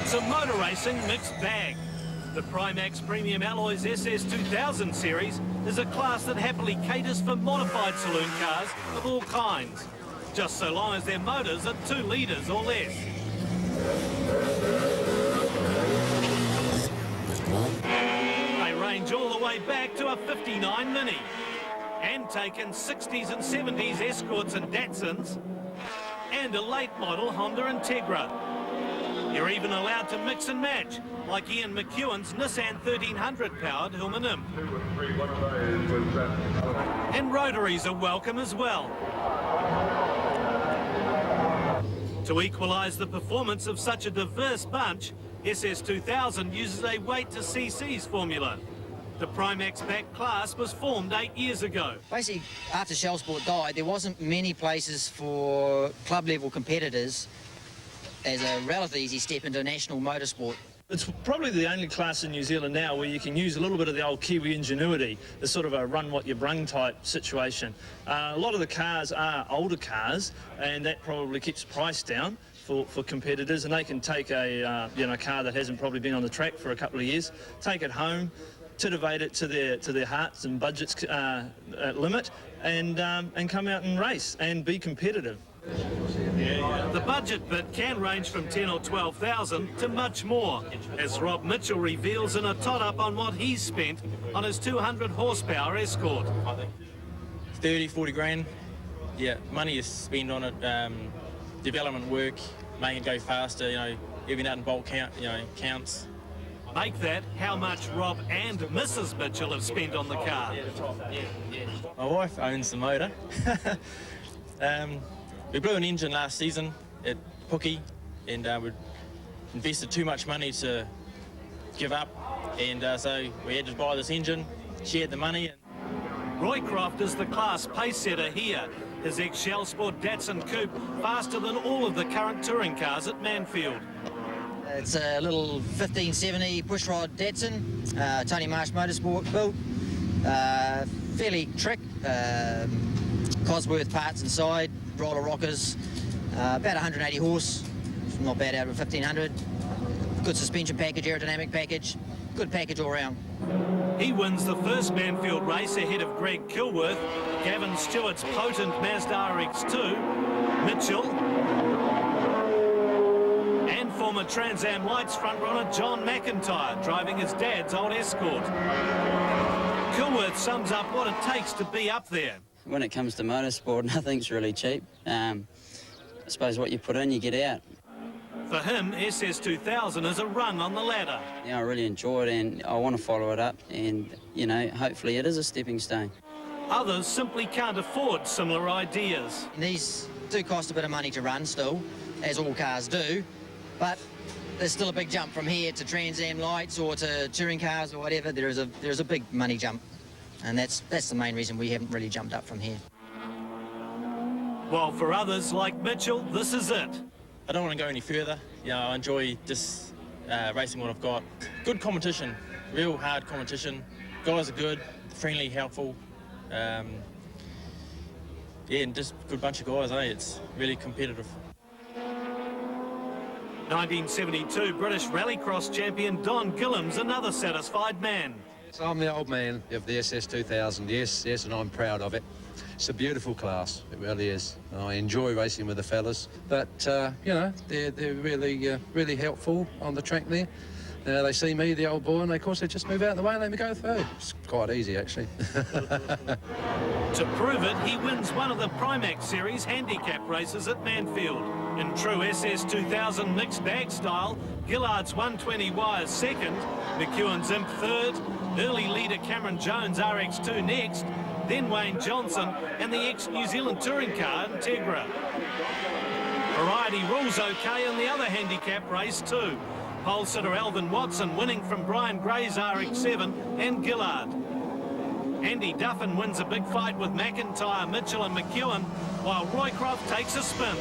It's a motor racing mixed bag. The Primax Premium Alloys ss2000 series is a class that happily caters for modified saloon cars of all kinds, just so long as their motors are 2 litres or less. They range all the way back to a 59 Mini and take in 60s and 70s Escorts and Datsuns and a late model Honda Integra. You're even allowed to mix and match, like Ian McEwen's Nissan 1300 powered Hillman Imp. And rotaries are welcome as well. To equalise the performance of such a diverse bunch, ss2000 uses a weight to cc's formula. The Primax back class was formed 8 years ago. Basically, after Shell Sport died, there wasn't many places for club level competitors as a relatively easy step into national motorsport. It's probably the only class in New Zealand now where you can use a little bit of the old Kiwi ingenuity, the sort of a run what you brung type situation. A lot of the cars are older cars, and that probably keeps the price down for competitors, and they can take a car that hasn't probably been on the track for a couple of years, take it home, titivate it to their hearts and budgets limit, and come out and race and be competitive. The budget bit can range from 10 or 12,000 to much more, as Rob Mitchell reveals in a tot-up on what he's spent on his 200 horsepower Escort. 30, 40 grand. Yeah, money is spent on it. Development work, making it go faster. Every nut and bolt counts. Make that how much Rob and Mrs. Mitchell have spent on the car. My wife owns the motor. We blew an engine last season at Pookie, and we invested too much money to give up, and so we had to buy this engine, shared the money. Roycroft is the class pace setter here. His ex-Shell Sport Datsun Coupe faster than all of the current touring cars at Manfield. It's a little 1570 pushrod Datsun, Tony Marsh Motorsport built, fairly trick, Cosworth parts inside, roller rockers, about 180 horse, not bad out of 1500. Good suspension package, aerodynamic package, good package all round. He wins the first Manfield race ahead of Greg Kilworth, Gavin Stewart's potent Mazda RX-2, Mitchell, and former Trans Am Lights frontrunner John McIntyre, driving his dad's old Escort. Kilworth sums up what it takes to be up there. When it comes to motorsport, nothing's really cheap. I suppose what you put in, you get out. For him, ss2000 is a rung on the ladder. Yeah, I really enjoy it, and I want to follow it up, and, hopefully it is a stepping stone. Others simply can't afford similar ideas. These do cost a bit of money to run still, as all cars do, but there's still a big jump from here to Trans Am Lights or to touring cars or whatever. There's a big money jump. And that's the main reason we haven't really jumped up from here. While for others like Mitchell, this is it. I don't want to go any further. I enjoy just racing what I've got. Good competition, real hard competition. Guys are good, friendly, helpful. And just a good bunch of guys, It's really competitive. 1972 British Rallycross champion Don Gilham's another satisfied man. So I'm the old man of the ss2000, yes, and I'm proud of it. It's a beautiful class, it really is. I enjoy racing with the fellas, but, they're really helpful on the track there. They see me, the old boy, and of course they just move out of the way and let me go through. It's quite easy, actually. To prove it, he wins one of the Primax Series handicap races at Manfield. In true ss2000 mixed bag style, Gillard's 120 wires second, McEwen's Imp third, early leader Cameron Jones' RX-2 next, then Wayne Johnson and the ex-New Zealand touring car Integra. Variety rules okay in the other handicap race too. Pole sitter Alvin Watson winning from Brian Gray's RX-7 and Gillard. Andy Duffin wins a big fight with McIntyre, Mitchell and McEwen, while Roycroft takes a spin.